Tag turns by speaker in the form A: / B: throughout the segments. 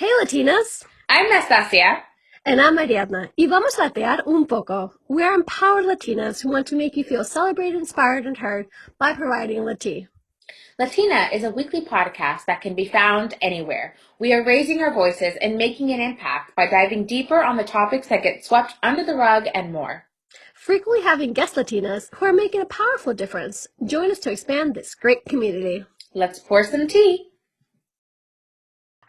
A: Hey Latinas,
B: I'm Nastasia.
A: and I'm Ariadna, y vamos a latear un poco. We're empowered Latinas who want to make you feel celebrated, inspired, and heard by providing Lati.
B: LaTeaNa is a weekly podcast that can be found anywhere. We are raising our voices and making an impact by diving deeper on the topics that get swept under the rug and more.
A: Frequently having guest Latinas who are making a powerful difference. Join us to expand this great community.
B: Let's pour some tea.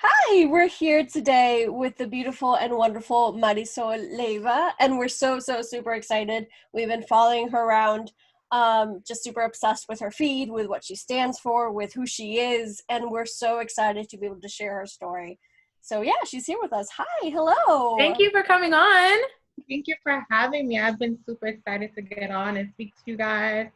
A: Hi, we're here today with the beautiful and wonderful Marizol Leyva, and we're so super excited. We've been following her around, just super obsessed with her feed, with what she stands for, with who she is, and we're so excited to be able to share her story. So yeah, she's here with us. Hi,
B: Thank
A: hello.
B: you for coming on.
C: Thank you for having me. I've been super excited to get on and speak to you guys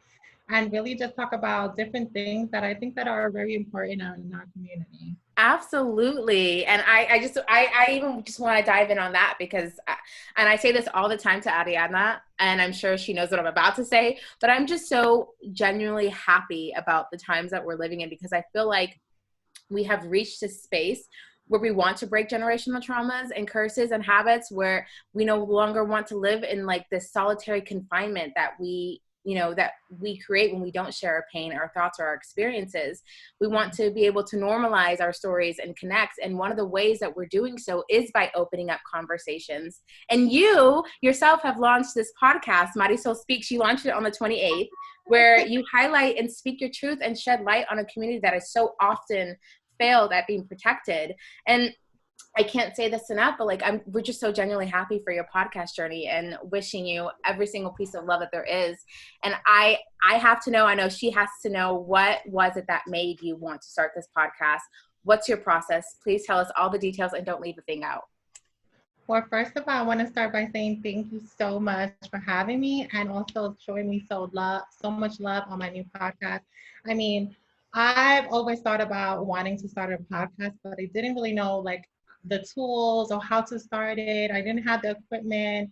C: and really just talk about different things that I think that are very important in our community.
B: Absolutely. And I even just want to dive in on that and I say this all the time to Ariadna, and I'm sure she knows what I'm about to say, but I'm just so genuinely happy about the times that we're living in because I feel like we have reached a space where we want to break generational traumas and curses and habits, where we no longer want to live in like this solitary confinement that we create when we don't share our pain, our thoughts, or our experiences. We want to be able to normalize our stories and connect. And one of the ways that we're doing so is by opening up conversations. And you yourself have launched this podcast, Marisol Speaks. You launched it on the 28th, where you highlight and speak your truth and shed light on a community that is so often failed at being protected. And I can't say this enough, but we're just so genuinely happy for your podcast journey and wishing you every single piece of love that there is. And I have to know, I know she has to know, what was it that made you want to start this podcast? What's your process? Please tell us all the details and don't leave a thing out.
C: Well, first of all, I want to start by saying thank you so much for having me and also showing me so much love on my new podcast. I mean, I've always thought about wanting to start a podcast, but I didn't really know like the tools or how to start it. I didn't have the equipment.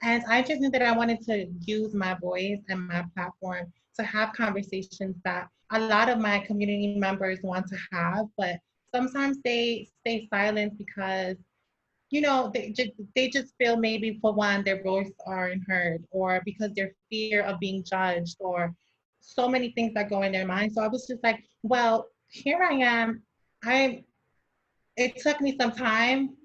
C: And I just knew that I wanted to use my voice and my platform to have conversations that a lot of my community members want to have, but sometimes they stay silent because they just feel maybe for one their voice aren't heard, or because their fear of being judged, or so many things that go in their mind. So I was just like, well, here I am. I It took me some time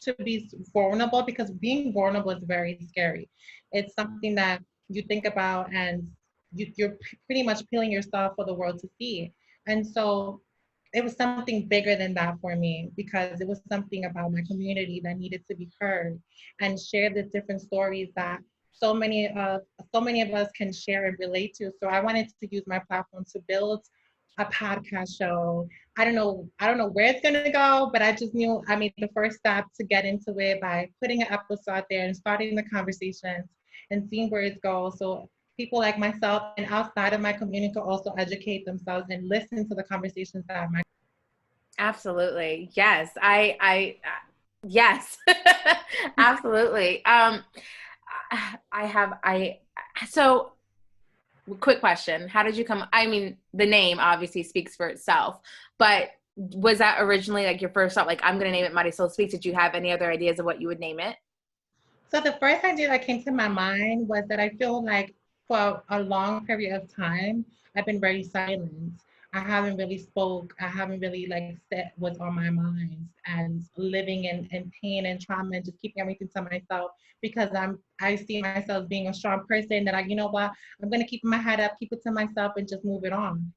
C: to be vulnerable because being vulnerable is very scary. It's something that you think about and you're pretty much peeling yourself for the world to see. And so it was something bigger than that for me because it was something about my community that needed to be heard and share the different stories that so many of us can share and relate to. So I wanted to use my platform to build a podcast show. I don't know where it's gonna go, but I just knew I made the first step to get into it by putting an episode out there and starting the conversations and seeing where it goes. So people like myself and outside of my community can also educate themselves and listen to the conversations that my
B: Absolutely. Yes. Yes, absolutely. So quick question. How did you come? I mean, the name obviously speaks for itself, but was that originally like your first thought? Like, I'm going to name it Marisol Speaks. Did you have any other ideas of what you would name it?
C: So the first idea that came to my mind was that I feel like for a long period of time, I've been very silent. I haven't really spoke. I haven't really like said what's on my mind and living in pain and trauma and just keeping everything to myself because I see myself being a strong person that you know what, I'm gonna keep my head up, keep it to myself and just move it on.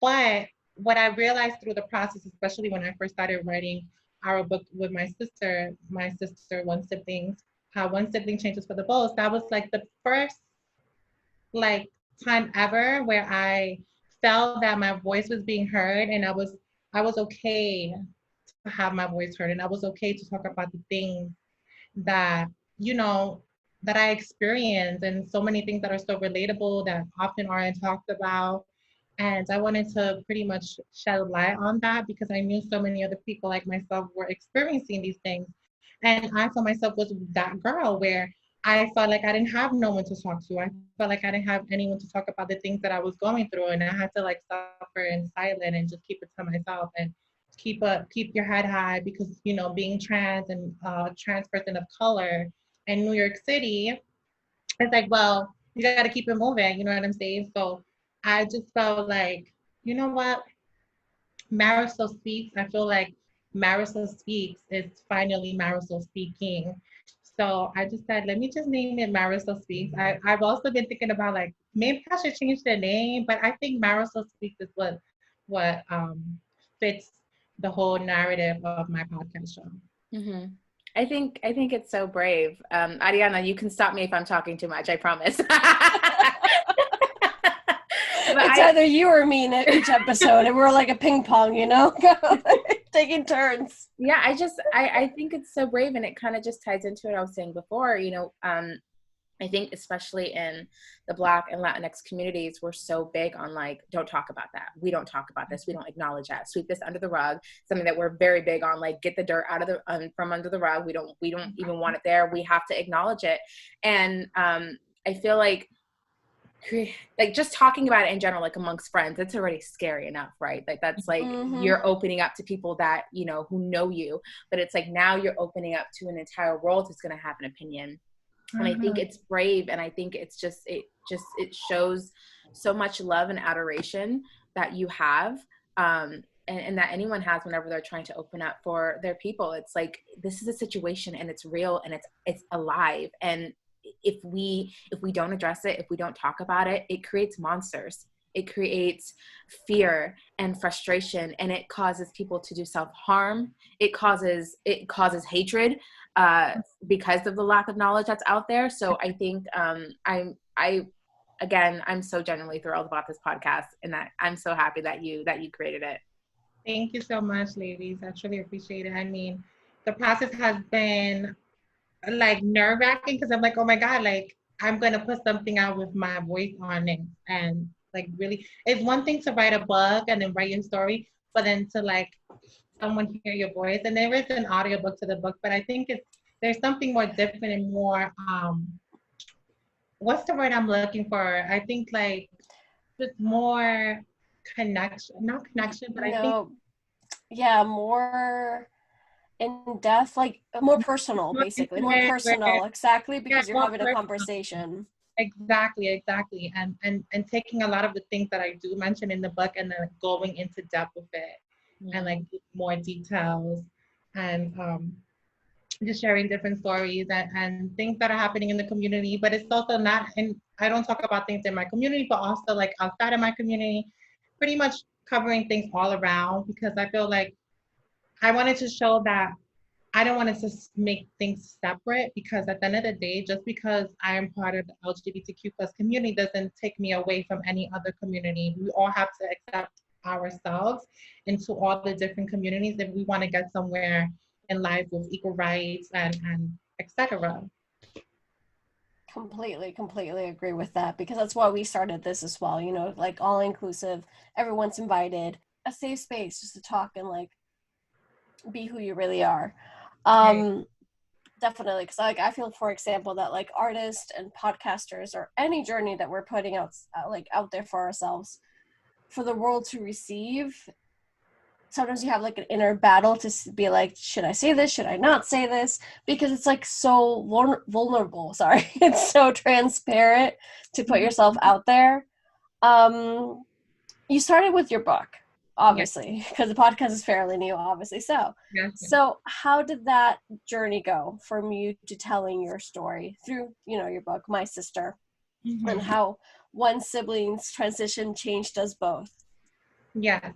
C: But what I realized through the process, especially when I first started writing our book with my sister, one sibling, how one sibling changes for the both, that was like the first like time ever where I felt that my voice was being heard and I was okay to have my voice heard and I was okay to talk about the things that, you know, that I experience and so many things that are so relatable that often aren't talked about. And I wanted to pretty much shed light on that because I knew so many other people like myself were experiencing these things. And I for myself was that girl where I felt like I didn't have no one to talk to. I felt like I didn't have anyone to talk about the things that I was going through. And I had to like suffer in silence and just keep it to myself and keep your head high because, you know, being trans and trans person of color in New York City, it's like, well, you got to keep it moving. You know what I'm saying? So I just felt like, you know what? Marisol Speaks. I feel like Marisol Speaks is finally Marisol speaking. So I just said, let me just name it Marisol Speaks. I've also been thinking about like maybe I should change the name, but I think Marisol Speaks is what fits the whole narrative of my podcast show.
B: Mm-hmm. I think it's so brave. Ariana, you can stop me if I'm talking too much, I promise.
A: It's either you or me in each episode, and we're like a ping pong, you know, taking turns.
B: Yeah, I think it's so brave, and it kind of just ties into what I was saying before. You know, I think especially in the Black and Latinx communities, we're so big on like, don't talk about that. We don't talk about this. We don't acknowledge that. Sweep this under the rug. Something that we're very big on, like get the dirt out of the from under the rug. We don't even want it there. We have to acknowledge it. And I feel like just talking about it in general, like amongst friends, it's already scary enough, right? Like that's like you're opening up to people that, you know, who know you, but it's like now you're opening up to an entire world who's going to have an opinion. And I think it's brave, and I think it's just it shows so much love and adoration that you have, and that anyone has whenever they're trying to open up for their people. It's like, this is a situation, and it's real, and it's alive. And if we don't address it, if we don't talk about it, it creates monsters. It creates fear and frustration, and it causes people to do self-harm. It causes hatred because of the lack of knowledge that's out there. So I think I'm so genuinely thrilled about this podcast, and that I'm so happy that you created it.
C: Thank you so much, ladies. I truly appreciate it. I mean, the process has been like nerve-wracking because I'm like, oh my God, like I'm gonna put something out with my voice on it. And like really, it's one thing to write a book and then write your story, but then to like someone hear your voice. And there is an audiobook to the book, but I think there's something more different and more what's the word I'm looking for? I think like just more connection, not connection, but I think
A: more in depth, like more personal, basically more personal, exactly, because you're having a conversation.
C: Exactly. And taking a lot of the things that I do mention in the book and then going into depth with it and like more details and just sharing different stories and things that are happening in the community. But it's also not, and I don't talk about things in my community, but also like outside of my community, pretty much covering things all around, because I feel like I wanted to show that I don't want to just make things separate, because at the end of the day, just because I am part of the LGBTQ plus community doesn't take me away from any other community. We all have to accept ourselves into all the different communities if we want to get somewhere in life with equal rights and etc.
A: Completely agree with that, because that's why we started this as well, you know, like all inclusive, everyone's invited, a safe space just to talk and like be who you really are. Definitely, because like I feel, for example, that like artists and podcasters, or any journey that we're putting out there for ourselves, for the world to receive, sometimes you have like an inner battle to be like, should I say this, should I not say this, because it's like so vulnerable, it's so transparent to put yourself out there. You started with your book, obviously, because the podcast is fairly new, obviously. So how did that journey go from you to telling your story through, you know, your book, My Sister, and how one sibling's transition changed us both?
C: Yeah.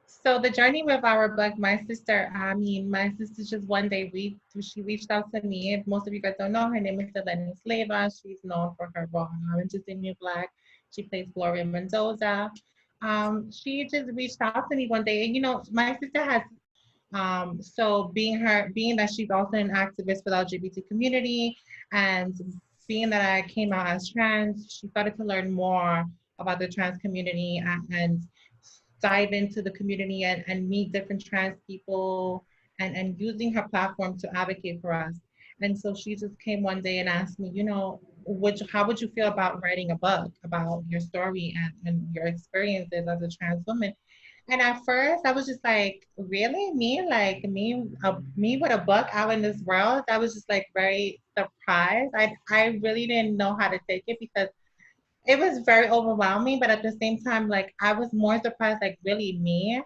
C: So the journey with our book, my sister just one day she reached out to me. If most of you guys don't know, her name is Selenis Leyva. She's known for her role in Orange is the New Black. She plays Gloria Mendoza. She just reached out to me one day, and you know, my sister has so being that she's also an activist for the LGBT community, and being that I came out as trans, she started to learn more about the trans community and dive into the community and meet different trans people and using her platform to advocate for us. And so she just came one day and asked me, you know, how would you feel about writing a book about your story and your experiences as a trans woman? And at first, I was just like, really? Me? Like me with a book out in this world? I was just like very surprised. I really didn't know how to take it because it was very overwhelming, but at the same time, like I was more surprised, like really me.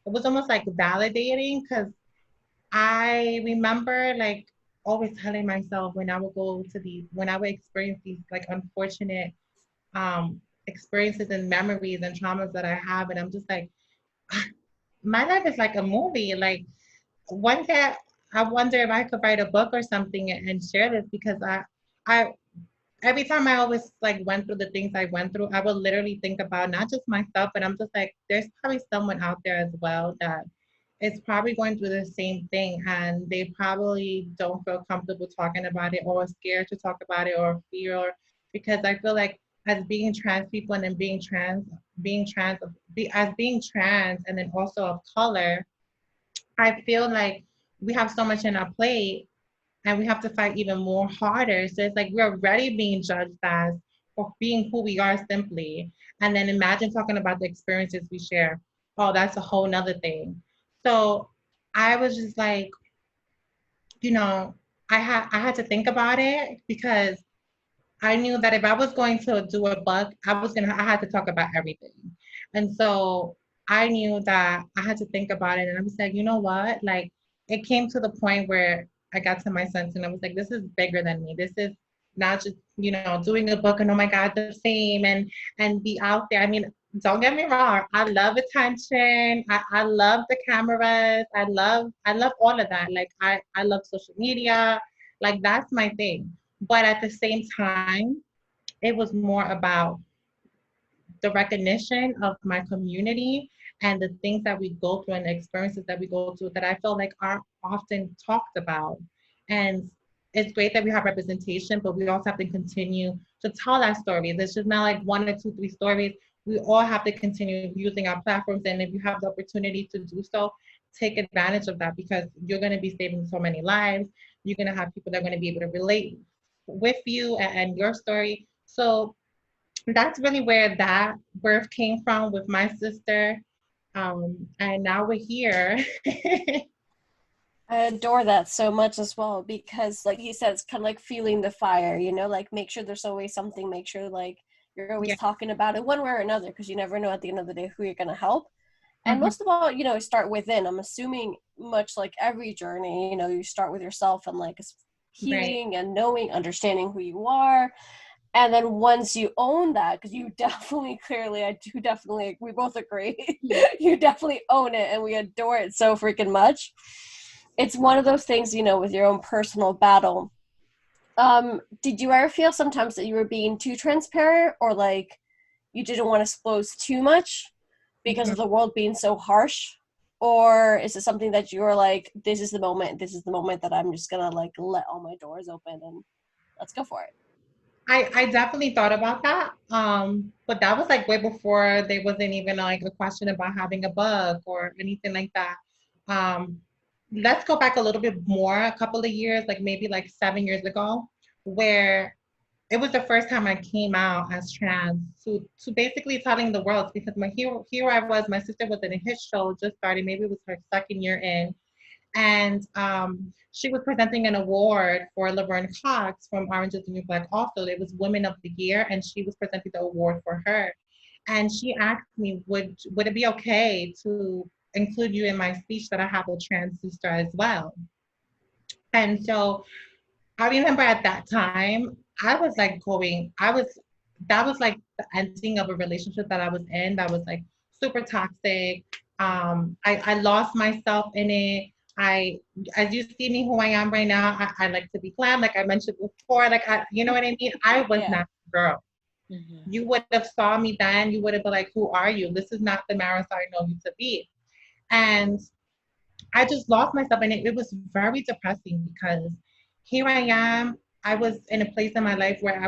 C: It was almost like validating because I remember like always telling myself when I would go to these, when I would experience these like unfortunate experiences and memories and traumas that I have, and I'm just like, my life is like a movie. Like one day, I wonder if I could write a book or something and share this because I every time I always like went through the things I went through, I would literally think about not just myself, but I'm just like, there's probably someone out there as well that is probably going through the same thing and they probably don't feel comfortable talking about it or scared to talk about it or fear or because I feel like as being trans people and then as being trans and then also of color, I feel like we have so much in our plate and we have to fight even more harder. So it's like we're already being judged as for being who we are simply. And then imagine talking about the experiences we share. Oh, that's a whole nother thing. So I was just like, you know, I had to think about it because I knew that if I was going to do a book, I had to talk about everything. And so I knew that I had to think about it. And I was like, you know what? Like it came to the point where I got to my sense and I was like, this is bigger than me. This is not just, doing a book and oh my God, the fame and be out there. I mean, don't get me wrong. I love attention. I love the cameras. I love all of that. Like I love social media. Like that's my thing. But at the same time, it was more about the recognition of my community and the things that we go through and the experiences that we go through that I feel like aren't often talked about. And it's great that we have representation, but we also have to continue to tell that story. It's just not like one or two, three stories. We all have to continue using our platforms. And if you have the opportunity to do so, take advantage of that because you're going to be saving so many lives. You're going to have people that are going to be able to relate with you and your story. So that's really where that birth came from with my sister. And now we're here.
A: I adore that so much as well because, like you said, it's kind of like feeling the fire, like make sure there's always something, make sure like you're always
C: Yeah.
A: talking about it one way or another because you never know at the end of the day who you're going to help. And
C: Mhm.
A: most of all, start within. I'm assuming much like every journey, you start with yourself and like
C: Right.
A: healing and knowing, understanding who you are. And then once you own that, because you definitely, clearly, I do definitely, we both agree, you definitely own it and we adore it so freaking much. It's one of those things, with your own personal battle. Did you ever feel sometimes that you were being too transparent or like you didn't want to expose too much because
C: Mhm.
A: of the world being so harsh? Or is it something that you're like, this is the moment that I'm just gonna like let all my doors open and let's go for it?
C: I definitely thought about that. But that was like way before there wasn't even like a question about having a book or anything like that. Um, let's go back a little bit more, a couple of years, like maybe like 7 years ago, where it was the first time I came out as trans to basically telling the world because here I was, my sister was in a hit show just started, maybe it was her second year in, and she was presenting an award for Laverne Cox from Orange is the New Black. Also, it was Women of the Year, and she was presenting the award for her. And she asked me, would it be okay to include you in my speech that I have a trans sister as well? And so I remember at that time, I was like that was like the ending of a relationship that I was in that was like super toxic. I lost myself in it. As you see me who I am right now, I like to be glam, like I mentioned before, you know what I mean? I was
A: Yeah.
C: not the girl.
B: Mhm.
C: You would have saw me then, you would have been like, who are you? This is not the Maris I know you to be. And I just lost myself and it was very depressing because here I am. I was in a place in my life where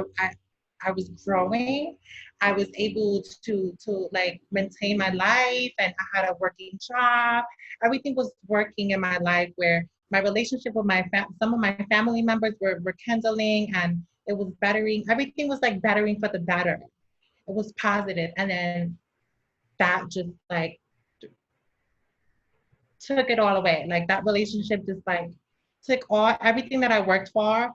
C: I was growing. I was able to like maintain my life and I had a working job. Everything was working in my life where my relationship with some of my family members were kindling and it was bettering. Everything was like bettering for the better. It was positive. And then that just like took it all away. Like that relationship just like took all everything that I worked for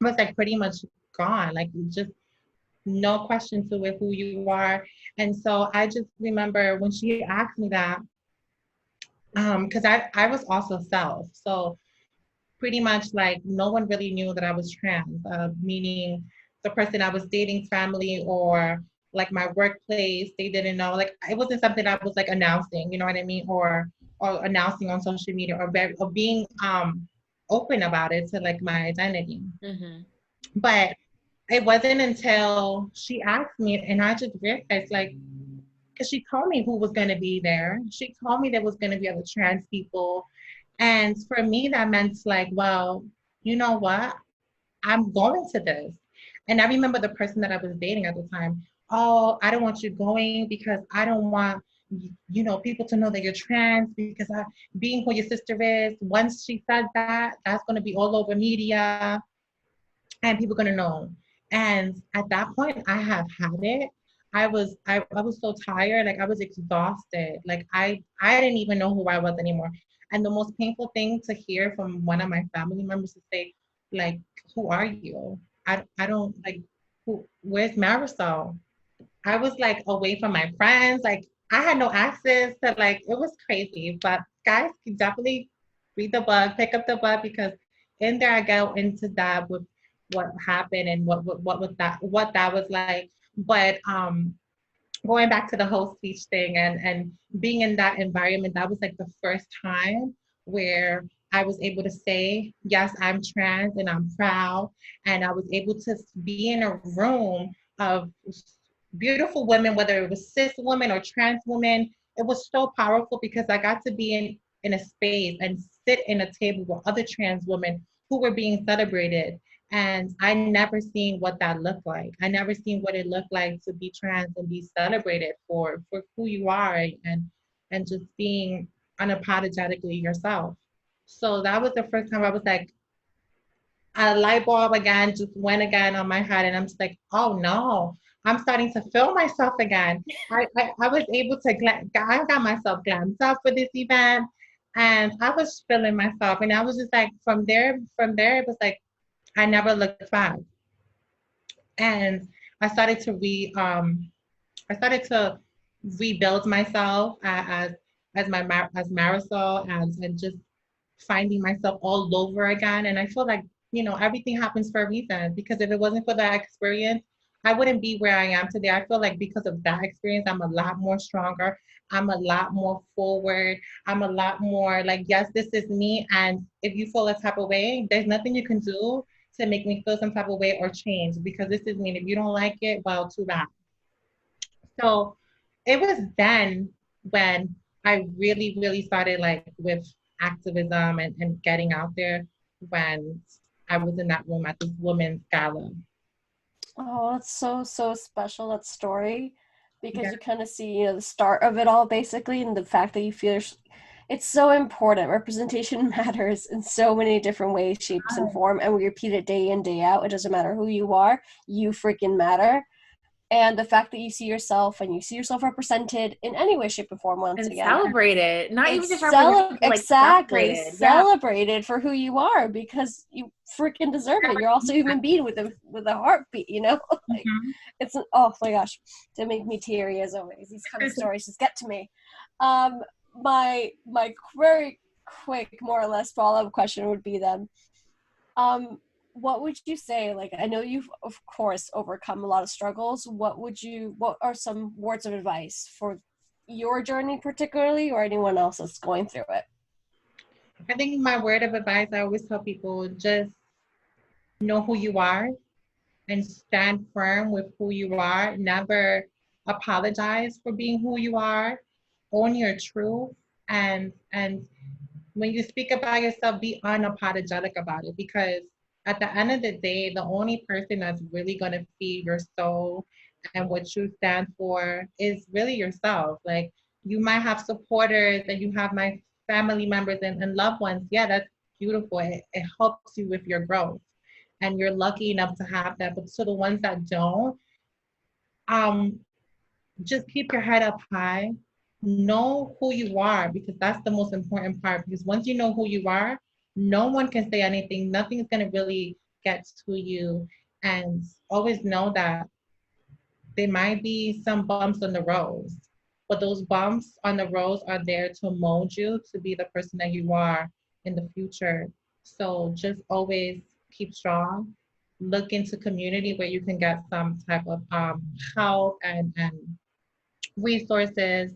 C: was like pretty much gone. Like just no question to it who you are. And so I just remember when she asked me that, because I was also self. So pretty much like no one really knew that I was trans, meaning the person I was dating, family, or like my workplace, they didn't know. Like it wasn't something I was like announcing, you know what I mean, or announcing on social media, or being open about it to like my identity.
B: Mm-hmm.
C: But it wasn't until she asked me, and I just realized like, because she told me who was going to be there. She told me there was going to be other trans people. And for me, that meant like, well, you know what? I'm going to this. And I remember the person that I was dating at the time. Oh, I don't want you going because I don't want, people to know that you're trans because being who your sister is. Once she said that, that's going to be all over media and people are going to know. And at that point, I have had it. I was so tired, like I was exhausted. Like I didn't even know who I was anymore. And the most painful thing to hear from one of my family members to say, like, who are you? I don't like where's Marisol? I was like away from my friends. Like I had no access to like it was crazy. But guys, definitely read the book, pick up the book because in there I go into that with what happened and what that was like. But going back to the whole speech thing and being in that environment, that was like the first time where I was able to say, yes, I'm trans and I'm proud. And I was able to be in a room of beautiful women, whether it was cis women or trans women. It was so powerful because I got to be in a space and sit in a table with other trans women who were being celebrated. And I never seen what that looked like. I never seen what it looked like to be trans and be celebrated for who you are and just being unapologetically yourself. So that was the first time I was like, a light bulb again just went again on my head, and I'm just like, oh no, I'm starting to feel myself again. I was able to, I got myself glammed up for this event, and I was feeling myself, and I was just like, from there, it was like, I never looked back. And I started to I started to rebuild myself as Marisol and just finding myself all over again. And I feel like everything happens for a reason because if it wasn't for that experience, I wouldn't be where I am today. I feel like because of that experience, I'm a lot more stronger. I'm a lot more forward. I'm a lot more like, yes, this is me. And if you feel a type of way, there's nothing you can do to make me feel some type of way or change because this is me. And if you don't like it, well, too bad. So it was then when I really, really started like with activism and getting out there when I was in that room at this women's gala.
A: Oh, that's so, so special, that story, because
C: Yeah.
A: you kind of see, the start of it all, basically, and the fact that you feel it's so important. Representation matters in so many different ways, shapes, and form, and we repeat it day in, day out. It doesn't matter who you are, you freaking matter. And the fact that you see yourself and you see yourself represented in any way, shape, or form, once
B: And
A: again.
B: celebrate it. Not even just represented, but like
A: exactly
B: celebrated.
A: celebrated for who you are because you freaking deserve it. You're also a human being with a heartbeat, like
C: Mm-hmm.
A: it's oh my gosh, to make me teary as always. These kind of stories just get to me. My very quick, more or less, follow-up question would be then, what would you say, like, I know you've of course overcome a lot of struggles, what are some words of advice for your journey particularly, or anyone else that's going through it?
C: I think my word of advice, I always tell people, just know who you are and stand firm with who you are. Never apologize for being who you are. Own your truth and when you speak about yourself, be unapologetic about it because at the end of the day, the only person that's really going to feed your soul and what you stand for is really yourself. Like you might have supporters and you have my family members and loved ones. Yeah, that's beautiful. It helps you with your growth. And you're lucky enough to have that. But to the ones that don't, um, just keep your head up high know who you are, because that's the most important part. Because once you know who you are, no one can say anything. Nothing is going to really get to you. And always know that there might be some bumps on the road, but those bumps on the road are there to mold you to be the person that you are in the future. So just always keep strong. Look into community where you can get some type of help and resources,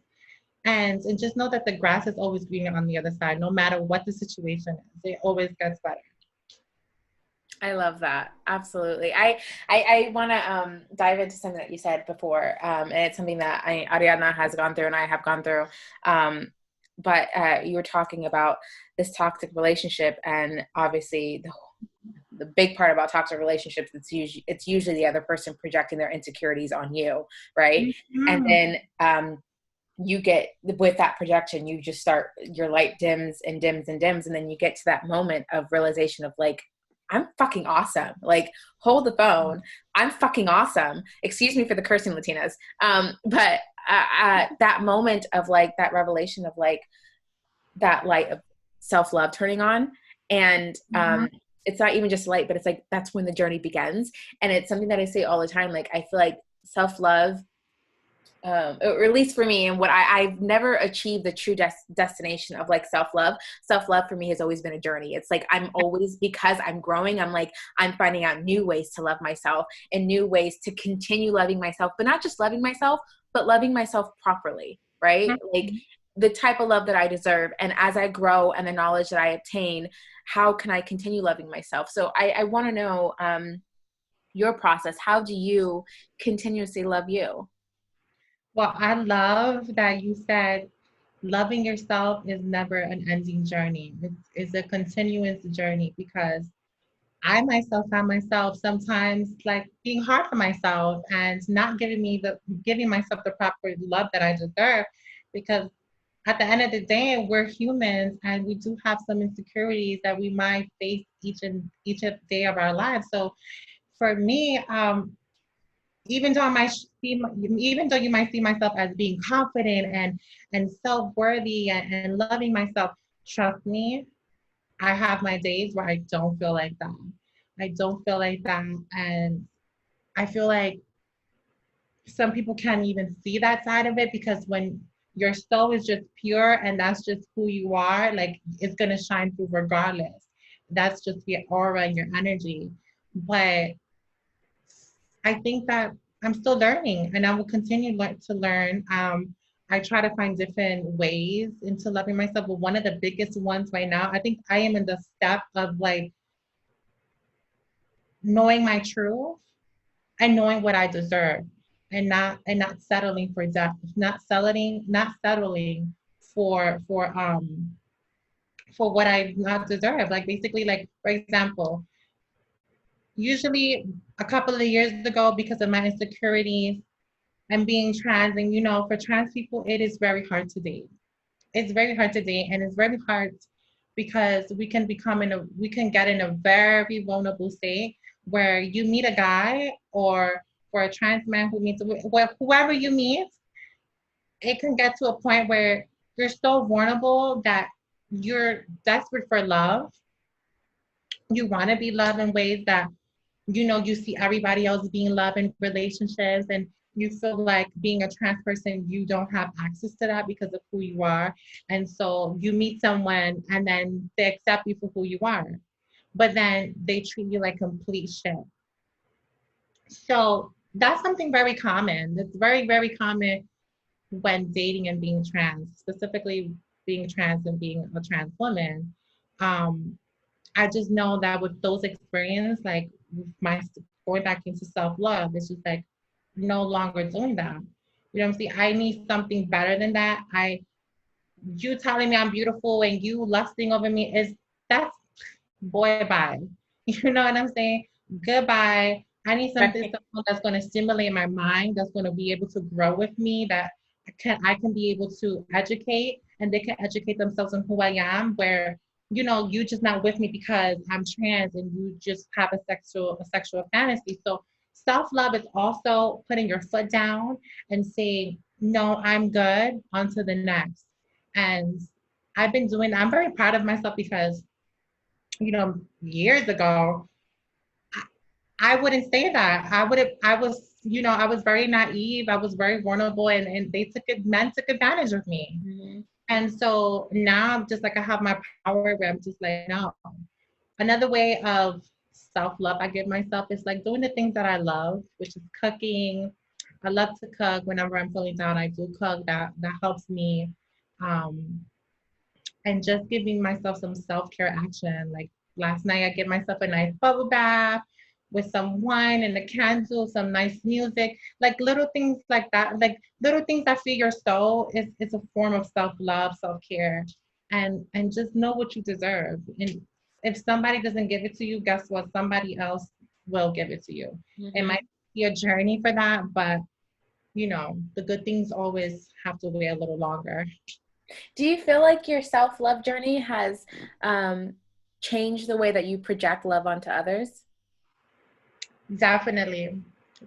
C: and just know that the grass is always greener on the other side. No matter what the situation is, it always gets better.
B: I love that. Absolutely. I want to dive into something that you said before. And it's something that Ariana has gone through and I have gone through. But you were talking about this toxic relationship, and obviously the big part about toxic relationships, it's usually the other person projecting their insecurities on you, right?
C: Mm-hmm.
B: And then you get, with that projection, you just start, your light dims and dims and dims, and then you get to that moment of realization of like, I'm fucking awesome. Like, hold the phone. I'm fucking awesome. Excuse me for the cursing, LaTeaNas. But that moment of like that revelation of like that light of self-love turning on, and it's not even just light, but it's like, that's when the journey begins. And it's something that I say all the time. Like, I feel like self-love, or at least for me, and what I've never achieved the true destination of like self-love. Self-love for me has always been a journey. It's like, I'm always, because I'm growing, I'm like, I'm finding out new ways to love myself and new ways to continue loving myself, but not just loving myself, but loving myself properly, right? Like the type of love that I deserve. And as I grow and the knowledge that I obtain, how can I continue loving myself? So I want to know your process. How do you continuously love you?
C: Well, I love that you said loving yourself is never an ending journey. It's a continuous journey, because I myself found myself sometimes like being hard for myself and not giving myself the proper love that I deserve, because at the end of the day, we're humans and we do have some insecurities that we might face each day of our lives. So for me, even though even though you might see myself as being confident and self-worthy and loving myself, trust me, I have my days where I don't feel like that. I don't feel like that, and I feel like some people can't even see that side of it, because when your soul is just pure and that's just who you are, like it's gonna shine through regardless. That's just your aura and your energy. But I think that I'm still learning and I will continue to learn. I try to find different ways into loving myself, but one of the biggest ones right now, I think I am in the step of like knowing my truth and knowing what I deserve, and not settling for that, not settling for what I not deserve. Like basically, like for example, usually a couple of years ago, because of my insecurities and being trans, and for trans people, it is very hard to date. It's very hard to date, and it's very hard because we can get in a very vulnerable state where you meet a guy, or for a trans man who meets whoever you meet, it can get to a point where you're so vulnerable that you're desperate for love. You want to be loved in ways that you see everybody else being loved in relationships, and you feel like being a trans person, you don't have access to that because of who you are. And so you meet someone and then they accept you for who you are, but then they treat you like complete shit. So that's something very common. It's very, very common when dating and being trans, specifically being trans and being a trans woman. Um, I just know that with those experiences, like with my going back into self-love, it's just like no longer doing that. You know what I'm saying? I need something better than that. You telling me I'm beautiful and you lusting over me, is that's boy bye. You know what I'm saying? Goodbye. I need someone that's going to stimulate my mind, that's going to be able to grow with me, that I can be able to educate, and they can educate themselves on who I am, where you just not with me because I'm trans and you just have a sexual fantasy. So self-love is also putting your foot down and saying, no, I'm good, on to the next. And I'm very proud of myself because, years ago, I wouldn't say that. I was very naive. I was very vulnerable, and men took advantage of me.
B: Mhm.
C: And so now I'm just like, I have my power where I'm just like, no. Another way of self-love I give myself is like doing the things that I love, which is cooking. I love to cook. Whenever I'm feeling down, I do cook. That helps me. Um, and just giving myself some self-care action. Like last night, I gave myself a nice bubble bath with some wine and a candle, some nice music, like little things like that, like little things that feed your soul is a form of self-love, self-care, and just know what you deserve. And if somebody doesn't give it to you, guess what? Somebody else will give it to you. It
B: Mhm.
C: might be a journey for that, but the good things always have to wait a little longer.
B: Do you feel like your self-love journey has um, changed the way that you project love onto others?
C: Definitely.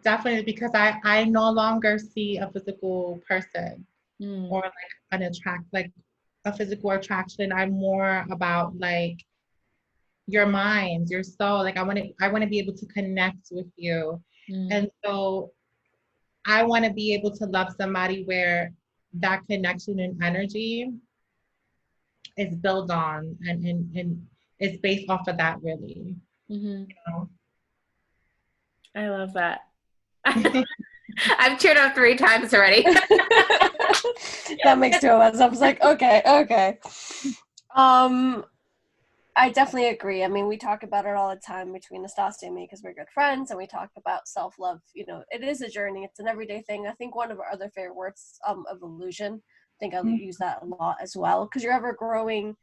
C: Definitely, because I no longer see a physical person
B: Mm.
C: or like like a physical attraction. I'm more about like your mind, your soul. Like I want to be able to connect with you.
B: Mm.
C: And so I want to be able to love somebody where that connection and energy is built on and is based off of that really.
B: Mhm.
C: You
B: I love that.
C: know?
B: I've cheered up 3 times already.
A: That makes two of us. I was like, okay. Um, I definitely agree. I mean, we talk about it all the time between Nastasia and me because we're good friends, and we talk about self-love. It is a journey. It's an everyday thing. I think one of our other favorite words, evolution. I think I'll use that a lot as well because you're ever growing.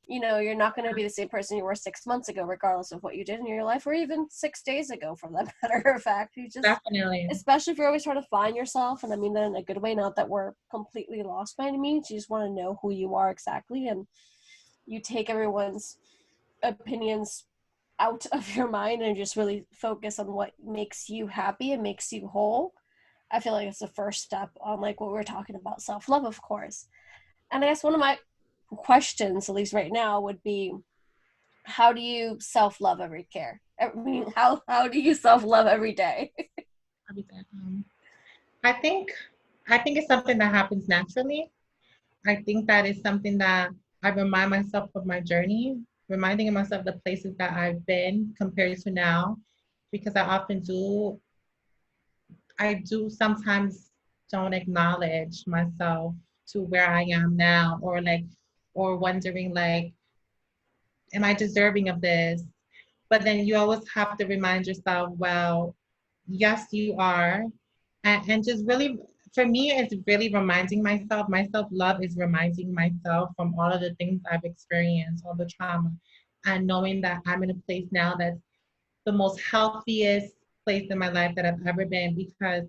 A: You're not going to be the same person you were 6 months ago, regardless of what you did in your life, or even 6 days ago, for that matter of fact. You just,
C: Definitely.
A: especially if you're always trying to find yourself, and I mean that in a good way, not that we're completely lost by any means. You just want to know who you are exactly, and you take everyone's opinions out of your mind and just really focus on what makes you happy and makes you whole. I feel like it's the first step on like what we're talking about, self-love, of course. And I guess one of my questions, at least right now, would be, how do you self-love every care? I mean, how do you self-love every day?
C: Everything. I think I think it's something that happens naturally. I think that is something that I remind myself of my journey, reminding myself the places that I've been compared to now, because I do sometimes don't acknowledge myself to where I am now, or wondering like, am I deserving of this? But then you always have to remind yourself, well, yes, you are. And just really, for me, it's really reminding myself. My self love is reminding myself from all of the things I've experienced, all the trauma, and knowing that I'm in a place now that's the most healthiest place in my life that I've ever been, because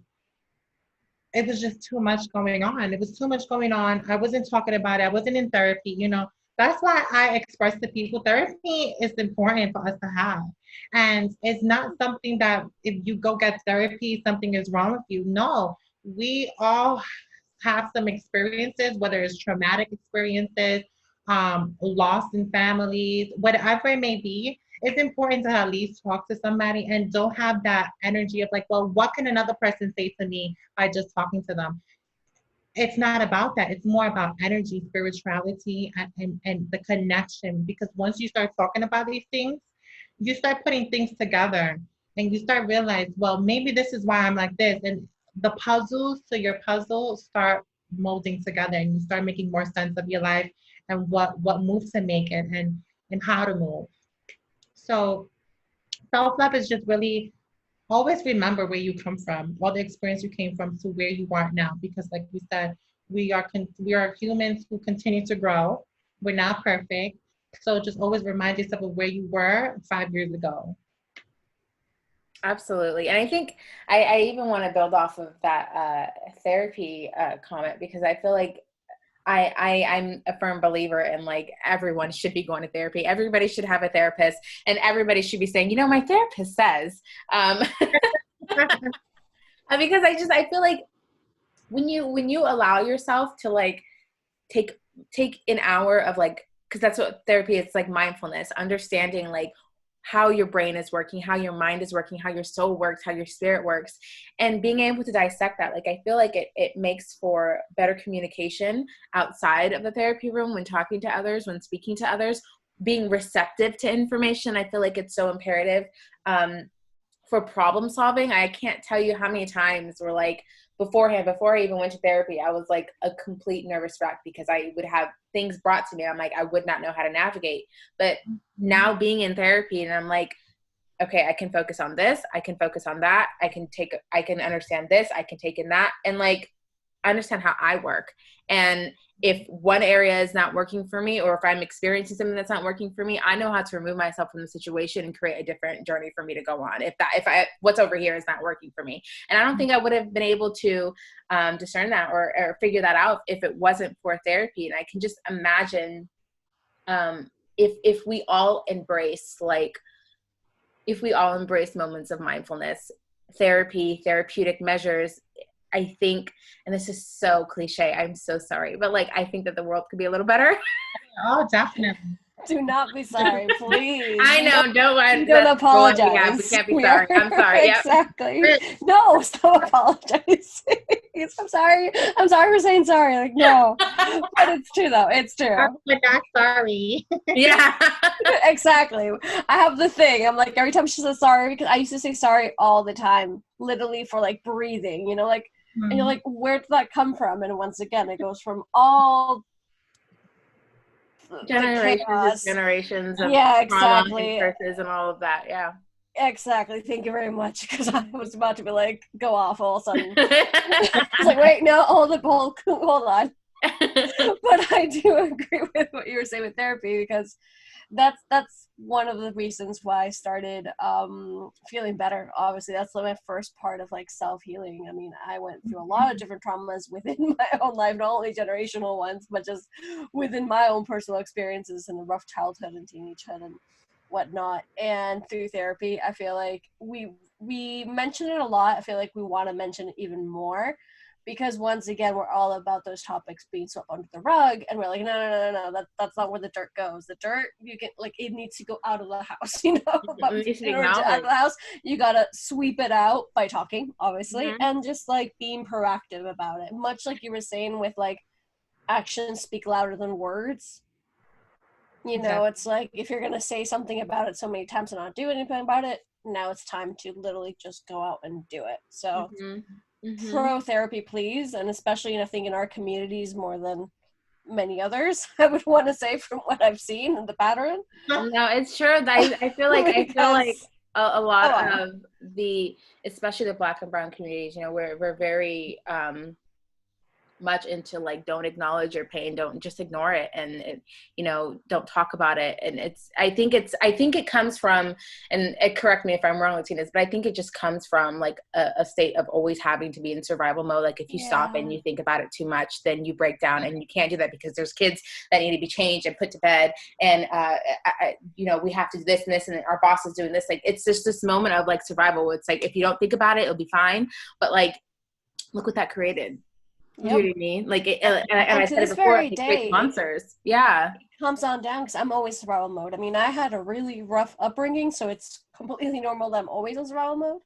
C: it was just too much going on. It was too much going on. I wasn't talking about it. I wasn't in therapy. That's why I express to people therapy is important for us to have. And it's not something that if you go get therapy, something is wrong with you. No, we all have some experiences, whether it's traumatic experiences, loss in families, whatever it may be. It's important to at least talk to somebody and don't have that energy of like, well, what can another person say to me by just talking to them? It's not about that. It's more about energy, spirituality, and the connection. Because once you start talking about these things, you start putting things together and you start realize, well, maybe this is why I'm like this. And the puzzles to your puzzle start molding together and you start making more sense of your life and what moves to make it and how to move. So self-love is just really always remember where you come from, all the experience you came from to where you are now. Because, like we said, we are humans who continue to grow. We're not perfect, so just always remind yourself of where you were 5 years ago.
B: Absolutely. And I think I even want to build off of that therapy comment because I feel like I'm a firm believer in like everyone should be going to therapy. Everybody should have a therapist and everybody should be saying, my therapist says, because I feel like when you allow yourself to like take an hour of like, because that's what therapy is, like mindfulness, understanding like how your brain is working, how your mind is working, how your soul works, how your spirit works, and being able to dissect that. Like, I feel like it makes for better communication outside of the therapy room, when talking to others, when speaking to others, being receptive to information. I feel like it's so imperative for problem solving. I can't tell you how many times we're like, before I even went to therapy, I was like a complete nervous wreck because I would have things brought to me. I'm like, I would not know how to navigate. But now being in therapy, and I'm like, okay, I can focus on this. I can focus on that. I can understand this. I can take in that. And like, I understand how I work. And if one area is not working for me, or if I'm experiencing something that's not working for me, I know how to remove myself from the situation and create a different journey for me to go on. If what's over here is not working for me. And I don't think I would have been able to discern that or figure that out if it wasn't for therapy. And I can just imagine if we all embrace moments of mindfulness, therapeutic measures, I think, and this is so cliche, I'm so sorry, but like, I think that the world could be a little better.
C: Oh, definitely.
A: Do not be sorry, please.
B: I know, don't
A: apologize.
B: We can't be sorry. I'm sorry.
A: Exactly. No, stop apologizing. I'm sorry for saying sorry. Like, no. But it's true though. It's true.
C: We're not sorry.
B: Yeah.
A: Exactly. I have the thing. I'm like, every time she says sorry, because I used to say sorry all the time, literally for like breathing, you know, like, and you're like, where did that come from? And once again, it goes from all
B: generations of
A: exactly,
B: and curses and all of that. Yeah.
A: Exactly. Thank you very much. Because I was about to be like, go off all of a sudden. I was like, wait, no, hold on. But I do agree with what you were saying with therapy, because that's one of the reasons why I started feeling better. Obviously, that's like my first part of like self-healing. I mean, I went through a lot of different traumas within my own life, not only generational ones, but just within my own personal experiences and a rough childhood and teenagehood and whatnot. And through therapy, I feel like we mention it a lot. I feel like we want to mention it even more, because once again, we're all about those topics being swept under the rug, and we're like, no, that's not where the dirt goes. The dirt, you get like, it needs to go out of the house, you know. But in order to out of the house, you gotta sweep it out by talking, obviously, and just like being proactive about it. Much like you were saying with like, actions speak louder than words. You know, it's like, if you're gonna say something about it so many times and not do anything about it, now it's time to literally just go out and do it. So. Pro therapy, please, and especially, I think in our communities more than many others, I would want to say, from what I've seen in the pattern.
B: No, it's true. I feel like a lot of the, especially the Black and brown communities, you know, we're very much into like, don't acknowledge your pain, don't just ignore it, and you know, don't talk about it. And I think it comes from, and correct me if I'm wrong, LaTeaNa, but I think it just comes from like a state of always having to be in survival mode. Like, if you stop and you think about it too much, then you break down, and you can't do that because there's kids that need to be changed and put to bed, and you know, we have to do this and this, and our boss is doing this. Like, it's just this moment of like survival. It's like, if you don't think about it, it'll be fine, but like, look what that created. You know what I mean? Like, and I said it before, it creates monsters. Yeah.
A: It comes on down, because I'm always survival mode. I mean, I had a really rough upbringing, so it's completely normal that I'm always in survival mode.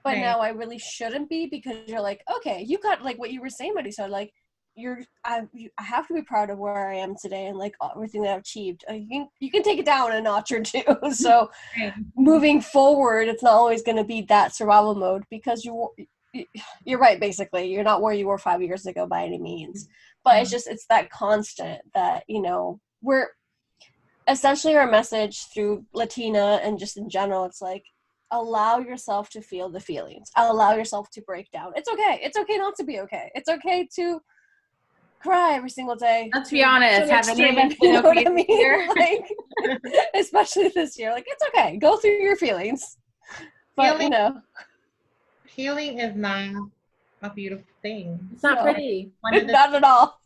A: But now I really shouldn't be, because you're like, okay, you got like what you were saying, Marisol, like, I have to be proud of where I am today and like everything that I've achieved. You can take it down a notch or two. So moving forward, it's not always going to be that survival mode, because you're right, basically. You're not where you were 5 years ago by any means. But it's that constant that, you know, we're essentially, our message through LaTeaNa and just in general, it's like, allow yourself to feel the feelings. Allow yourself to break down. It's okay. It's okay not to be okay. It's okay to cry every single day.
B: Let's be honest. Have any of us
A: been okay this year? Like, especially this year. Like, it's okay. Go through your feelings. But, you know.
C: Healing is not a beautiful thing.
B: It's not pretty.
A: Not at all.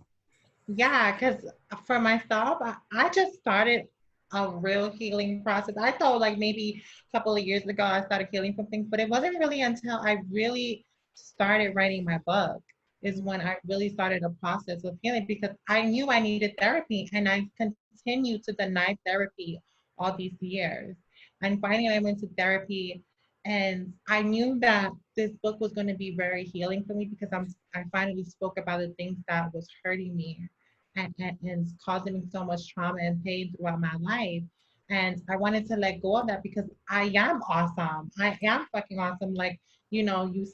C: Yeah, because for myself, I just started a real healing process. I thought like maybe a couple of years ago I started healing from things, but it wasn't really until I really started writing my book is when I really started a process of healing, because I knew I needed therapy and I continued to deny therapy all these years. And finally, I went to therapy, and I knew that this book was going to be very healing for me, because I finally spoke about the things that was hurting me and causing me so much trauma and pain throughout my life. And I wanted to let go of that, because I am awesome. I am fucking awesome, like you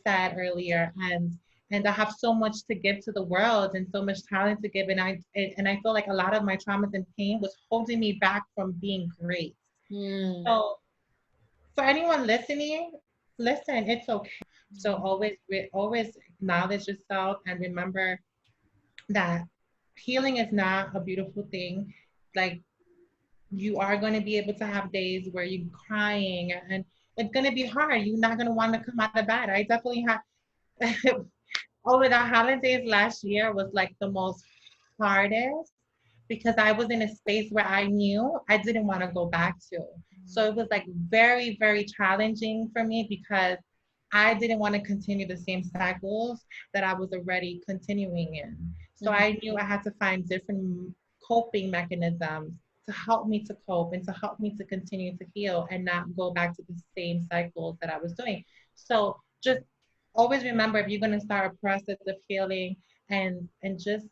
C: said earlier, and I have so much to give to the world and so much talent to give. And I feel like a lot of my traumas and pain was holding me back from being great.
B: Mm.
C: So for anyone listening, listen, it's okay. So always acknowledge yourself and remember that healing is not a beautiful thing. Like, you are going to be able to have days where you're crying, and it's going to be hard. You're not going to want to come out of bed. I definitely have over the holidays last year was like the most hardest, because I was in a space where I knew I didn't want to go back to. So it was like very, very challenging for me, because I didn't want to continue the same cycles that I was already continuing in. So
B: Mhm.
C: I knew I had to find different coping mechanisms to help me to cope and to help me to continue to heal and not go back to the same cycles that I was doing. So just always remember, if you're going to start a process of healing, and just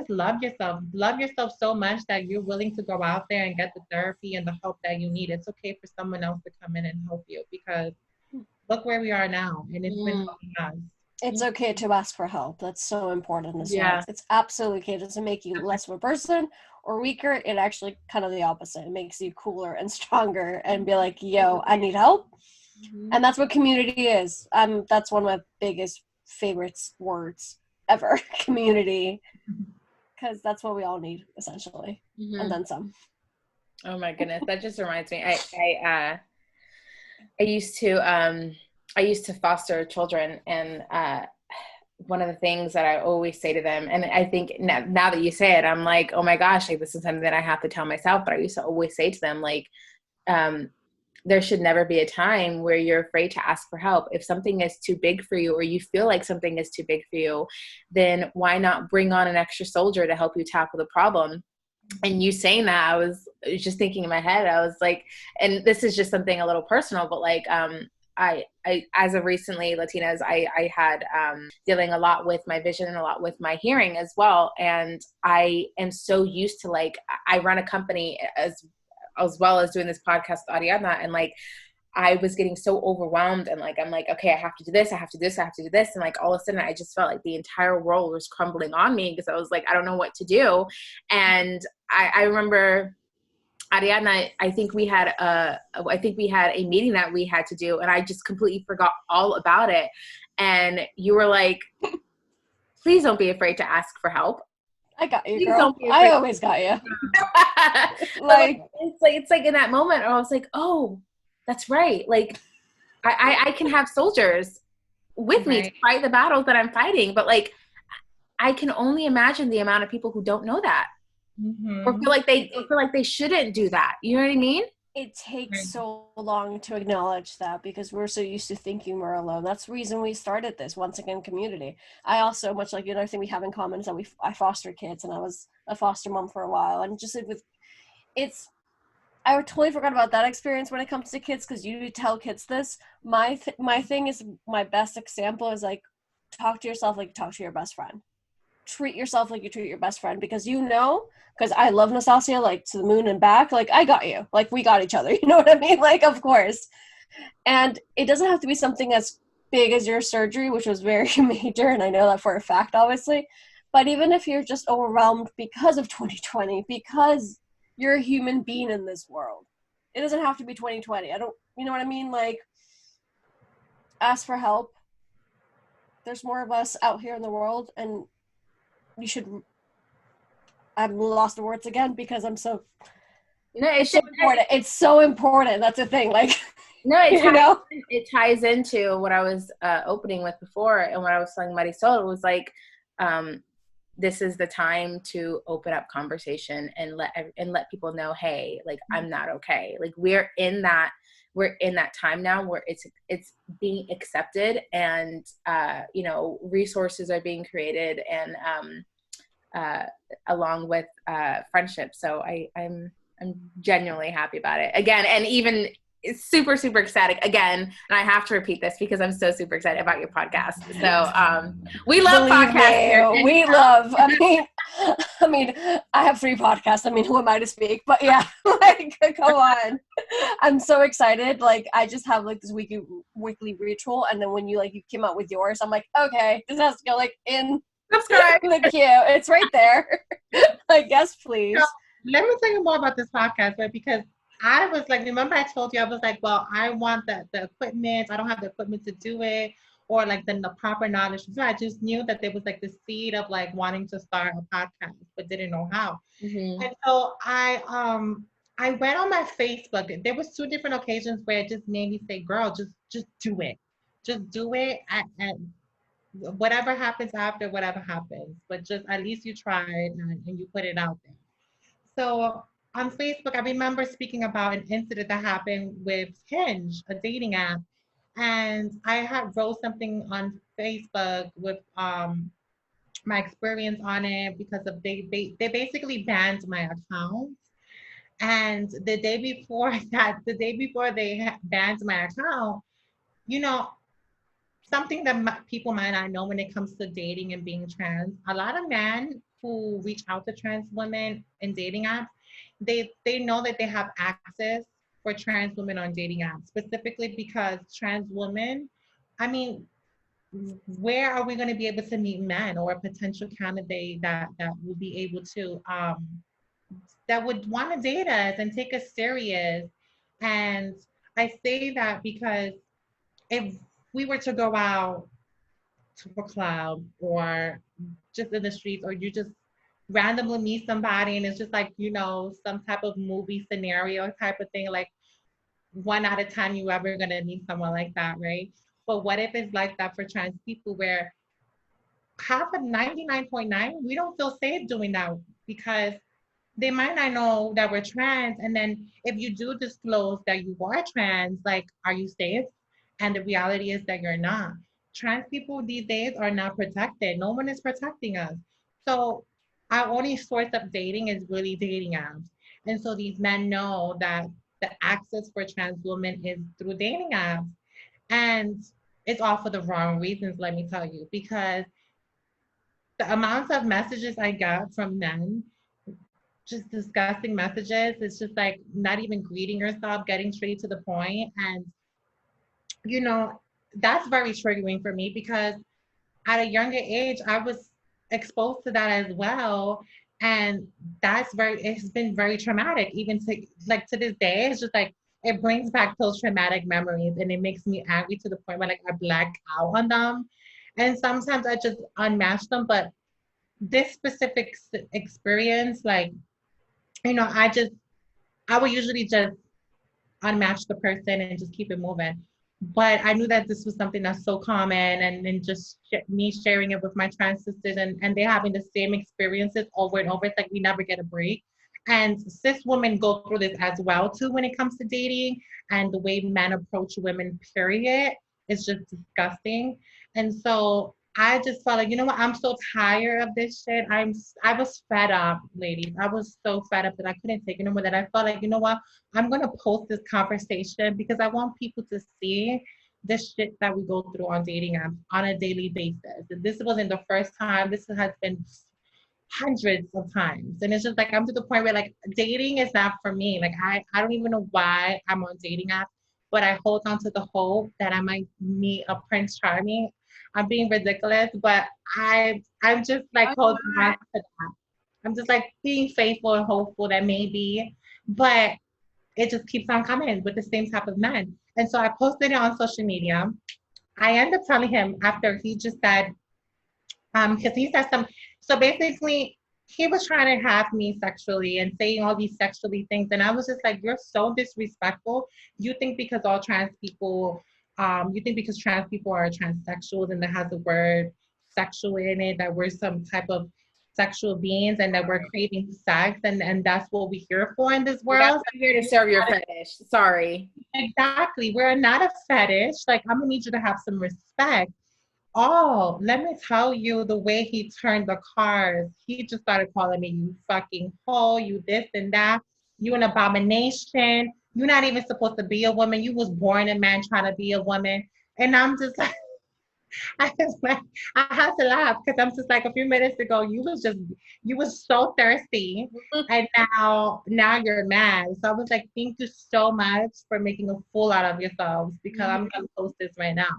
C: love yourself so much that you're willing to go out there and get the therapy and the help that you need. It's okay for someone else to come in and help you, because look where we are now, and it's been
B: Mm.
C: helping us.
A: It's okay to ask for help. That's so important as well.
B: Yeah.
A: It's absolutely okay. It doesn't make you less of a person or weaker. It actually kind of the opposite. It makes you cooler and stronger and be like, yo, I need help. And that's what community is. That's one of my biggest favorites words ever, community, because that's what we all need essentially, and then some.
B: Oh my goodness, that just reminds me. I used to foster children, and one of the things that I always say to them, and I think now that you say it, I'm like, oh my gosh, like this is something that I have to tell myself. But I used to always say to them, like, there should never be a time where you're afraid to ask for help. If something is too big for you, or you feel like something is too big for you, then why not bring on an extra soldier to help you tackle the problem? And you saying that, I was just thinking in my head, I was like, and this is just something a little personal, but like, I as of recently, LaTeaNas, I had dealing a lot with my vision and a lot with my hearing as well. And I am so used to, like, I run a company as well as doing this podcast with LaTeaNa, and like, I was getting so overwhelmed, and like, I'm like, okay, I have to do this, I have to do this, I have to do this. And like, all of a sudden I just felt like the entire world was crumbling on me, because I was like, I don't know what to do. And I remember, LaTeaNa, I think we had a meeting that we had to do, and I just completely forgot all about it. And you were like, please don't be afraid to ask for help.
A: I got you,
B: Please
A: girl.
B: don't be
A: I
B: afraid.
A: always got you.
B: Like, it's like in that moment, I was like, oh, that's right. Like, I can have soldiers with me to fight the battles that I'm fighting, but like, I can only imagine the amount of people who don't know that, or feel like they shouldn't do that. You know what I mean?
A: It takes so long to acknowledge that, because we're so used to thinking we're alone. That's the reason we started this, once again, community. I also, much like another thing we have in common, is that I foster kids, and I was a foster mom for a while, and just with I totally forgot about that experience when it comes to kids, because you tell kids this. My thing is, my best example is like, talk to yourself like you talk to your best friend. Treat yourself like you treat your best friend, because because I love Nastasia, like, to the moon and back. Like, I got you. Like, we got each other. You know what I mean? Like, of course. And it doesn't have to be something as big as your surgery, which was very major, and I know that for a fact, obviously. But even if you're just overwhelmed because of 2020, because you're a human being in this world, it doesn't have to be 2020. You know what I mean? Like, ask for help. There's more of us out here in the world, and you should. I've lost the words again, because I'm so.
B: No,
A: it's so important. It's so important. That's the thing. Like,
B: no, it ties into what I was opening with before, and what I was telling Marizol was like, this is the time to open up conversation and let people know, hey, like, I'm not okay. Like, we're in that we're in that time now where it's being accepted, and you know, resources are being created, and along with friendship. So I'm genuinely happy about it again, and even super, super ecstatic again. And I have to repeat this because I'm so super excited about your podcast. So we love
A: Believe
B: podcasts
A: me,
B: here.
A: we love. I mean, I have 3 podcasts. I mean, who am I to speak? But yeah, like, come on. I'm so excited. Like, I just have like this weekly ritual, and then when you came out with yours, I'm like, okay, this has to go like in
B: Subscribe.
A: the queue. It's right there. Like, yes, please.
C: So, let me tell you more about this podcast, right? Because I was like, remember I told you, I was like, well, I want the equipment. I don't have the equipment to do it, or like the proper knowledge. So I just knew that there was like the seed of like wanting to start a podcast, but didn't know how.
B: Mm-hmm.
C: And so I went on my Facebook. There was 2 different occasions where it just made me say, girl, just do it. Just do it. And whatever happens after, whatever happens. But just at least you tried, and you put it out there. So on Facebook, I remember speaking about an incident that happened with Hinge, a dating app. And I had wrote something on Facebook with my experience on it, because of they basically banned my account. And the day before they banned my account, you know, something that people might not know when it comes to dating and being trans. A lot of men who reach out to trans women in dating apps, they know that they have access for trans women on dating apps, specifically because trans women, I mean, where are we going to be able to meet men or a potential candidate that will be able to that would want to date us and take us serious? And I say that because if we were to go out to a club or just in the streets, or you just randomly meet somebody and it's just like, you know, some type of movie scenario type of thing, like 1 out of 10 you ever gonna meet someone like that, right? But what if it's like that for trans people, where half of 99.9, we don't feel safe doing that, because they might not know that we're trans. And then if you do disclose that you are trans, like, are you safe? And the reality is that you're not. Trans people these days are not protected. No one is protecting us. So our only source of dating is really dating apps. And so these men know that the access for trans women is through dating apps. And it's all for the wrong reasons, let me tell you, because the amount of messages I got from men, just disgusting messages. It's just like not even greeting yourself, getting straight to the point. And, you know, that's very triggering for me, because at a younger age, I was exposed to that as well. And it's been very traumatic, even to this day. It's just like, it brings back those traumatic memories, and it makes me angry to the point where like I black out on them. And sometimes I just unmatch them. But this specific experience, like, you know, I would usually just unmatch the person and just keep it moving. But I knew that this was something that's so common, and then just me sharing it with my trans sisters, and they having the same experiences over and over. It's like we never get a break. And cis women go through this as well too when it comes to dating, and the way men approach women, period, is just disgusting. And so I just felt like, you know what, I'm so tired of this shit. I was fed up, ladies. I was so fed up that I couldn't take it anymore. That I felt like, you know what, I'm gonna post this conversation because I want people to see the shit that we go through on dating apps on a daily basis. And this wasn't the first time. This has been hundreds of times. And it's just like, I'm to the point where like dating is not for me. Like I don't even know why I'm on dating apps, but I hold on to the hope that I might meet a Prince Charming. I'm being ridiculous, but I'm just like holding on to that. I'm just like being faithful and hopeful that maybe, but it just keeps on coming with the same type of men. And so I posted it on social media. I ended up telling him after he just said, because he said so basically he was trying to have me sexually and saying all these sexually things. And I was just like, you're so disrespectful. You think because all trans people, you think because trans people are transsexuals and that has the word sexual in it, that we're some type of sexual beings and that we're craving sex and that's what we're here for in this
B: Well, that's
C: world.
B: why I'm here to serve your fetish. Sorry.
C: Exactly. We're not a fetish. Like, I'm gonna need you to have some respect. Oh, let me tell you the way he turned the cars. He just started calling me, you fucking hoe, you this and that, you an abomination. You're not even supposed to be a woman. You was born a man trying to be a woman. And I'm just like, I was like, I had to laugh because I'm just like a few minutes ago, you was so thirsty, and now you're mad. So I was like, thank you so much for making a fool out of yourselves because I'm gonna post this right now.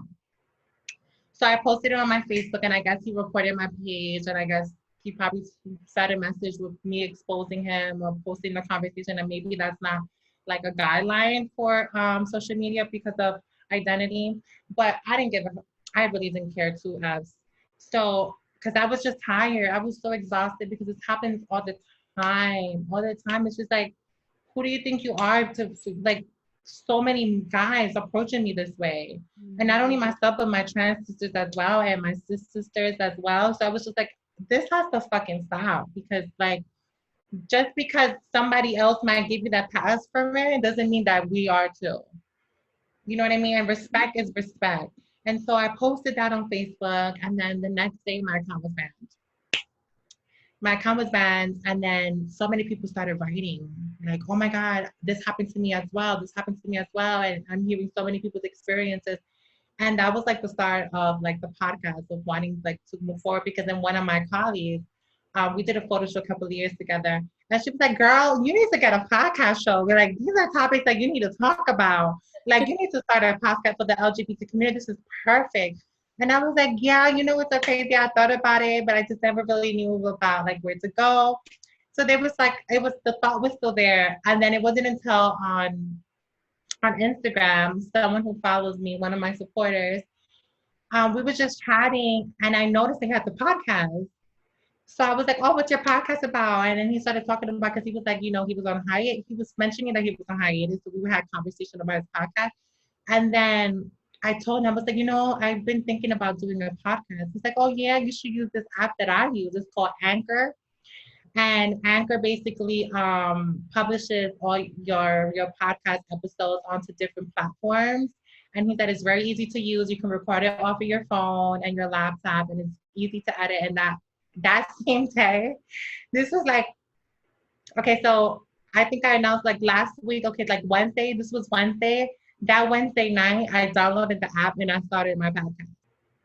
C: So I posted it on my Facebook, and I guess he reported my page, and I guess he probably sent a message with me exposing him or posting the conversation, and maybe that's not like a guideline for social media because of identity. But I didn't give a, I really didn't care too as so because I was just tired. I was so exhausted because it happens all the time. All the time. It's just like, who do you think you are to like so many guys approaching me this way? And not only myself, but my trans sisters as well, and my cis sisters as well. So I was just like, this has to fucking stop because, like, just because somebody else might give you that pass for it doesn't mean that we are too. You know what I mean? And respect is respect. And so I posted that on Facebook, and then the next day my account was banned. My account was banned, and then so many people started writing like, oh my god, this happened to me as well, this happened to me as well, and I'm hearing so many people's experiences. And that was like the start of like the podcast of wanting like to move forward because then one of my colleagues, we did a photo shoot a couple of years together, and she was like, girl, you need to get a podcast show. We're like, these are topics that you need to talk about, like you need to start a podcast for the LGBT community. This is perfect. And I was like, yeah, you know what's so crazy? I thought about it, but I just never really knew about like where to go. So there was like, it was, the thought was still there. And then it wasn't until on Instagram, someone who follows me, one of my supporters, we were just chatting and I noticed they had the podcast. So I was like, oh, what's your podcast about? And then he started talking about, because he was like, you know, he was on hiatus. He was mentioning that he was on hiatus. So we had a conversation about his podcast. And then I told him, I was like, you know, I've been thinking about doing a podcast. He's like, oh, yeah, you should use this app that I use. It's called Anchor. And Anchor basically publishes all your podcast episodes onto different platforms. And he said it's very easy to use. You can record it off of your phone and your laptop, and it's easy to edit. And that same day, this was like, okay, so I think I announced like last week, okay, like Wednesday, this was Wednesday. That Wednesday night, I downloaded the app and I started my podcast.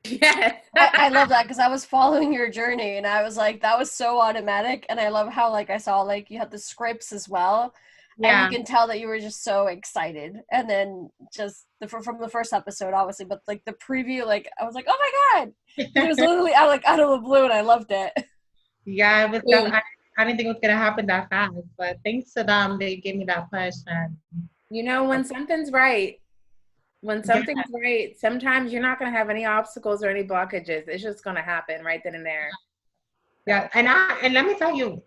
B: Yes.
A: I love that because I was following your journey and I was like, that was so automatic. And I love how like I saw like you had the scripts as well. And
C: Yeah.
A: you can tell that you were just so excited. And then just from the first episode, obviously, but like the preview, like I was like, oh my God. It was literally out of the blue and I loved it.
C: Yeah, it was. I didn't think it was gonna happen that fast, but thanks to them, they gave me that push. And
B: You know, when something's right, sometimes you're not going to have any obstacles or any blockages. It's just going to happen right then and there.
C: yeah, and let me tell you,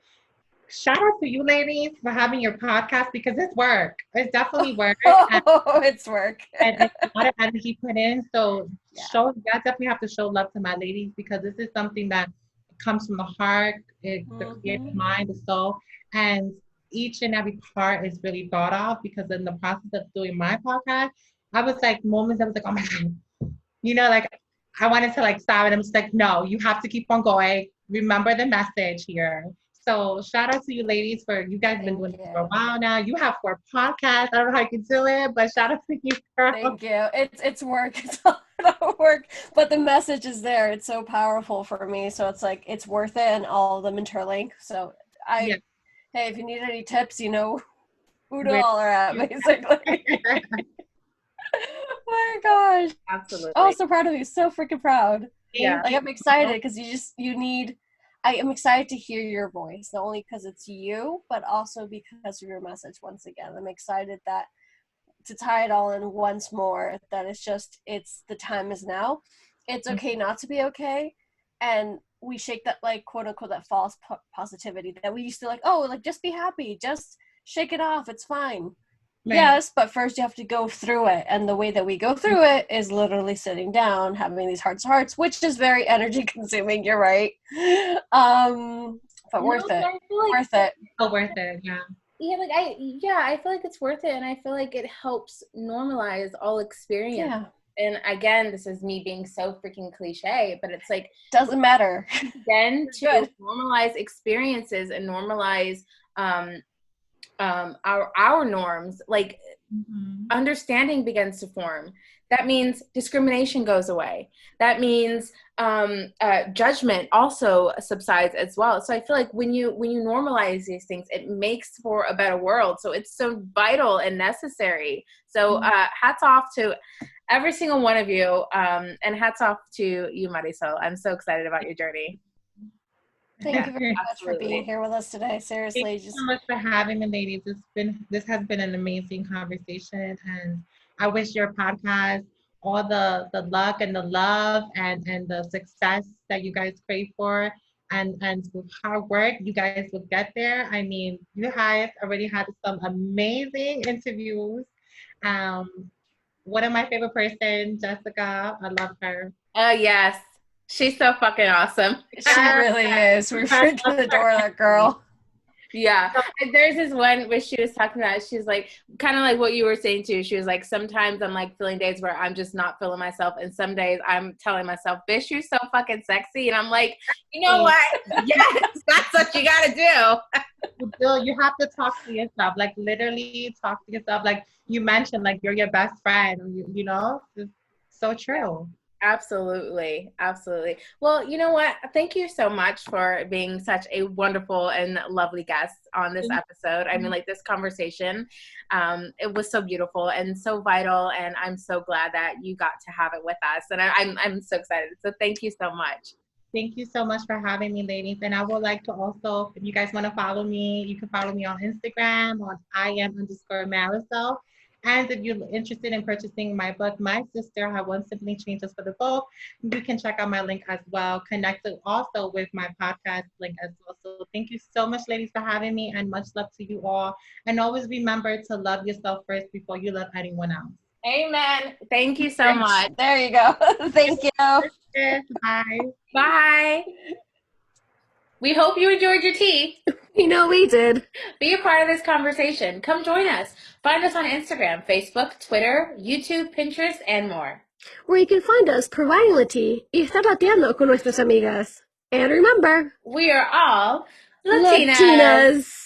C: shout out to you ladies for having your podcast because it's work. It's definitely work.
A: Oh, it's work.
C: And it's a lot of energy put in. So I definitely have to show love to my ladies because this is something that comes from the heart, the creative mind, the soul, and each and every part is really thought of because in the process of doing my podcast, I was like moments I was like, oh my God, you know, like I wanted to like stop and I'm just like, no, you have to keep on going. Remember the message here. So shout out to you ladies for you guys have been doing this for a while now. You have 4 podcasts. I don't know how you can do it, but shout out to you, girl.
A: Thank you. It's work. It's a lot of work, but the message is there. It's so powerful for me. So it's like it's worth it, and all of them interlink. So hey, if you need any tips, you know who to holler at, basically. Oh my gosh.
B: Absolutely.
A: Oh, so proud of you. So freaking proud.
B: Yeah.
A: Like I'm excited because I am excited to hear your voice, not only because it's you, but also because of your message once again. I'm excited that to tie it all in once more, that it's the time is now. It's okay not to be okay. And we shake that like quote unquote that false positivity that we used to like, oh, like just be happy, just shake it off, it's fine.
C: Right.
A: Yes, but first you have to go through it. And the way that we go through it is literally sitting down, having these hearts to hearts, which is very energy consuming, you're right. But worth it.
B: I feel like
A: Worth it.
C: So worth it, yeah.
B: Yeah, like I feel like it's worth it, and I feel like it helps normalize all experience.
A: Yeah.
B: And again, this is me being so freaking cliche, but it's like
A: Doesn't matter.
B: then to
A: Good.
B: normalize experiences and normalize our norms, like understanding begins to form. That means discrimination goes away. That means judgment also subsides as well. So I feel like when you normalize these things, it makes for a better world. So it's so vital and necessary. So hats off to every single one of you, and hats off to you, Marisol. I'm so excited about your journey.
A: Thank you very much for being here with us today. Seriously,
C: Thank you so much for having me, ladies. This has been an amazing conversation, and I wish your podcast all the luck and the love and the success that you guys crave for, and with hard work you guys will get there. I mean, you guys already had some amazing interviews. One of my favorite person, Jessica, I love her.
B: Oh yes, she's so fucking awesome.
A: She really is. We freaking adore that girl.
B: Yeah. And there's this one where she was talking about, she's like, kind of like what you were saying too. She was like, sometimes I'm like feeling days where I'm just not feeling myself. And some days I'm telling myself, bitch, you're so fucking sexy. And I'm like, you know what? Yes, that's what you got to do.
C: You have to talk to yourself, like literally talk to yourself. Like you mentioned, like you're your best friend, you know, it's so true.
B: Absolutely. Absolutely. Well, you know what? Thank you so much for being such a wonderful and lovely guest on this episode. I mean, like this conversation, it was so beautiful and so vital. And I'm so glad that you got to have it with us. And I'm so excited. So thank you so much.
C: Thank you so much for having me, ladies. And I would like to also, if you guys want to follow me, you can follow me on Instagram on IM_Marisol. And if you're interested in purchasing my book, My Sister, How One Sibling Changes for the Both, you can check out my link as well. Connected also with my podcast link as well. So thank you so much, ladies, for having me, and much love to you all. And always remember to love yourself first before you love anyone else.
B: Amen. Thank you so much.
A: There you go. Thank you.
C: Bye.
B: Bye. We hope you enjoyed your tea.
A: You know we did.
B: Be a part of this conversation. Come join us. Find us on Instagram, Facebook, Twitter, YouTube, Pinterest, and more.
A: Where you can find us providing the tea y estar lateando con nuestras amigas. And remember,
B: we are all LaTeaNas.
A: LaTeaNas.